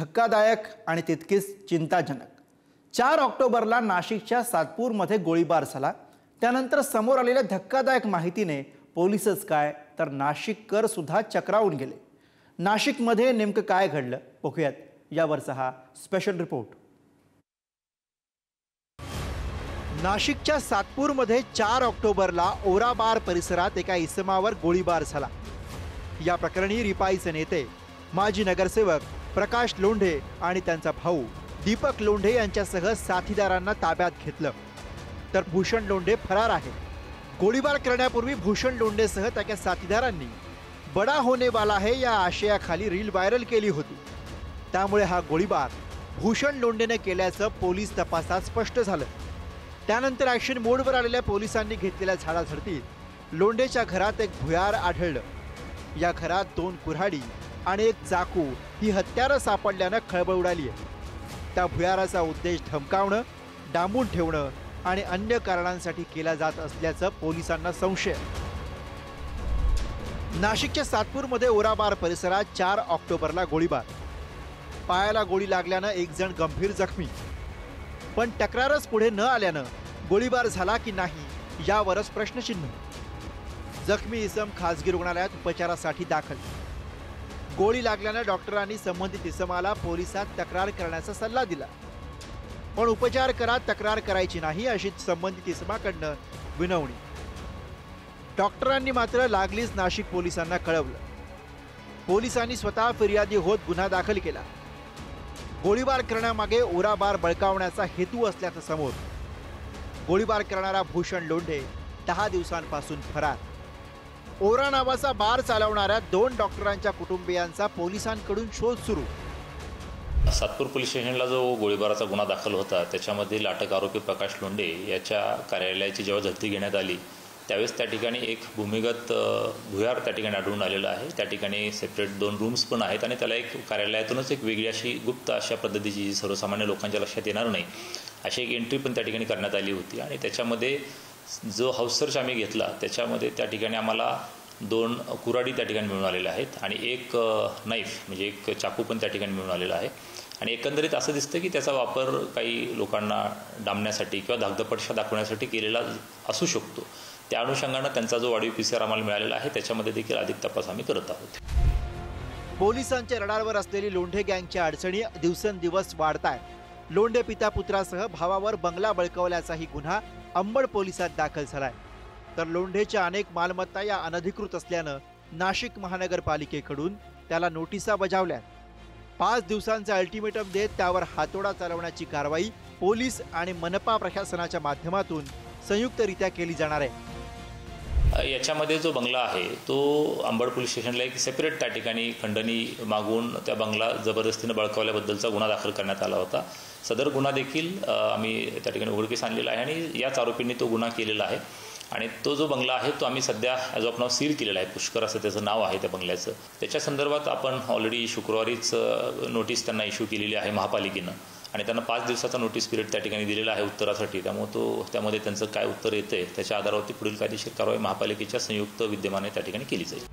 धक्कादायक आणि तितकीच चिंताजनक। 4 ऑक्टोबरला नाशिकच्या सातपूरमध्ये गोळीबार झाला। त्यानंतर समोर आलेल्या धक्कादायक माहितीने पोलीसच काय तर नाशिककर सुद्धा चक्रावून गेले। नाशिकमध्ये नेमकं काय घडलं बघूयात यावरचा हा स्पेशल रिपोर्ट। नाशिकच्या सातपूरमध्ये 4 ऑक्टोबरला ओराबार परिसरात एका इसमावर गोळीबार झाला। या प्रकरणी रिपाईचे नेते माजी नगरसेवक प्रकाश लोंढे आणि त्यांचा भाऊ दीपक लोंढे यांच्यासह साथीदारांना ताब्यात घेतलं, तर भूषण लोंढे फरार आहे। गोळीबार करण्यापूर्वी भूषण लोंढेसह त्याच्या साथीदारांनी बडा होने वाला है या आशयाखाली रील व्हायरल केली होती। त्यामुळे हा गोळीबार भूषण लोंढेने केल्याचं पोलीस तपासात स्पष्ट झालं। त्यानंतर ॲक्शन मोडवर आलेल्या पोलिसांनी घेतलेल्या झाडाझडतीत लोंढेच्या घरात एक भुयार आढळलं। या घरात 2 कुऱ्हाडी आणि एक चाकू ही हत्यारं सापडल्यानं खळबळ उडाली आहे। त्या भुयाराचा उद्देश धमकावणं, डांबून ठेवणं आणि अन्य कारणांसाठी केला जात असल्याचं पोलिसांना संशय। नाशिकच्या सातपूरमध्ये ओराबार परिसरात 4 ऑक्टोबरला गोळीबार। पायाला गोळी लागल्यानं एक जण गंभीर जखमी, पण तक्रारच पुढे न आल्यानं गोळीबार झाला की नाही यावरच प्रश्नचिन्ह। जखमी इसम खासगी रुग्णालयात उपचारासाठी दाखल। गोळी लागल्यानं डॉक्टरांनी संबंधित इसमाला पोलिसात तक्रार करण्याचा सल्ला दिला, पण उपचार करा, तक्रार करायची नाही अशी संबंधित इसमाकडनं विनवणी। डॉक्टरांनी मात्र लागलीच नाशिक पोलिसांना कळवलं। पोलिसांनी स्वतः फिर्यादी होत गुन्हा दाखल केला। गोळीबार करण्यामागे ओराबार बळकावण्याचा हेतू असल्याचं समोर। गोळीबार करणारा भूषण लोंढे 10 दिवसांपासून फरार। ओरा नावाचा बार चालवणाऱ्या 2 डॉक्टरांच्या कुटुंबियांचा पोलिसांकडून शोध सुरू। सातपूर पोलीस स्टेशनला जो गोळीबाराचा गुन्हा दाखल होता त्याच्यामधील अटक आरोपी प्रकाश लोंढे याच्या कार्यालयाची जेव्हा झडती घेण्यात आली त्यावेळेस त्या ठिकाणी एक भूमिगत भुयार त्या ठिकाणी आढळून आलेलं आहे। त्या ठिकाणी सेपरेट 2 रूम्स पण आहेत आणि त्याला एक कार्यालयातूनच एक वेगळी अशी गुप्त अशा पद्धतीची सर्वसामान्य लोकांच्या लक्षात येणार नाही अशी एक एंट्री पण त्या ठिकाणी करण्यात आली होती। आणि त्याच्यामध्ये जो हाऊस सर्च आम्ही घेतला त्याच्यामध्ये त्या ठिकाणी आम्हाला 2 कुऱ्हाडी त्या ठिकाणी मिळून आलेल्या आहेत आणि एक नाईफ म्हणजे एक चाकू पण त्या ठिकाणी मिळून आलेला आहे। आणि एकंदरीत असं दिसतं की त्याचा वापर काही लोकांना डांबण्यासाठी किंवा धाकधपटशा दाखवण्यासाठी केलेला असू शकतो। त्या अनुषंगानं त्यांचा जो वाढीव PCR आम्हाला मिळालेला आहे त्याच्यामध्ये देखील अधिक तपास आम्ही करत आहोत। पोलिसांच्या रडारवर असलेली लोंढे गँगच्या अडचणी दिवसेंदिवस वाढतायत। लोंढे पिता पुत्रासह भावावर बंगला बळकावल्याचाही गुन्हा अंबड पोलिसात दाखल झालाय, तर लोंढेच्या अनेक मालमत्ता या अनधिकृत असल्यानं नाशिक महानगरपालिकेकडून त्याला नोटिसा बजावल्यात। 5 दिवसांचा अल्टिमेटम देत त्यावर हातोडा चालवण्याची कारवाई पोलीस आणि मनपा प्रशासनाच्या माध्यमातून संयुक्तरित्या केली जाणार आहे। याच्यामध्ये जो बंगला आहे तो अंबड पोलीस स्टेशनला एक सेपरेट त्या ठिकाणी खंडणी मागून त्या बंगला जबरदस्तीने बळकावल्याबद्दलचा गुन्हा दाखल करण्यात आला होता। सदर गुन्हा देखील आम्ही त्या ठिकाणी उघडकीस आणलेला आहे आणि याच आरोपींनी तो गुन्हा केलेला आहे। आणि तो जो बंगला आहे तो आम्ही सध्या ॲज ऑफ नाव सील केलेला आहे। पुष्कर असं त्याचं नाव आहे त्या बंगल्याचं। त्याच्या संदर्भात आपण ऑलरेडी शुक्रवारीच नोटीस त्यांना इश्यू केलेली आहे महापालिकेनं आणि त्यांना 5 दिवसाचा नोटीस पिरियड त्या ठिकाणी दिलेला आहे उत्तरासाठी। त्यामुळे त्यामध्ये त्यांचं काय उत्तर येतंय त्याच्या आधारावरती पुढील कायदेशीर कारवाई महापालिकेच्या संयुक्त विद्यमाने त्या ठिकाणी केली जाईल।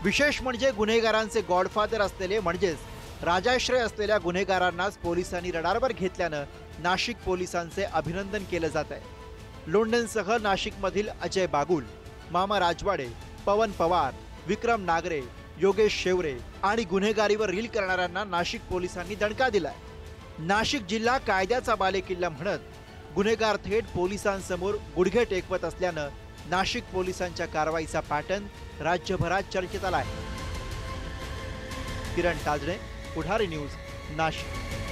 विशेष म्हणजे गुन्हेगारांचे गॉडफादर असलेले म्हणजेच राजाश्रय असलेल्या गुन्हेगारांनाच पोलिसांनी रडारवर घेतल्यानं नाशिक पोलिसांचे अभिनंदन केलं जात आहे। लोंढेंसह नाशिकमधील अजय बागुल, मामा राजवाडे, पवन पवार, विक्रम नागरे, योगेश शेवरे आणि गुन्हेगारीवर रील करणाऱ्यांना नाशिक पोलिसांनी दणका दिलाय। नाशिक जिल्हा कायद्याचा बालेकिल्ला म्हणत गुन्हेगार थेट पोलिसांसमोर गुडघे टेकवत असल्यानं नाशिक पोलिसांच्या कारवाईचा पॅटर्न राज्यभरात चर्चेत आलाय। किरण ताजणे, पुढारी न्यूज, नाशिक।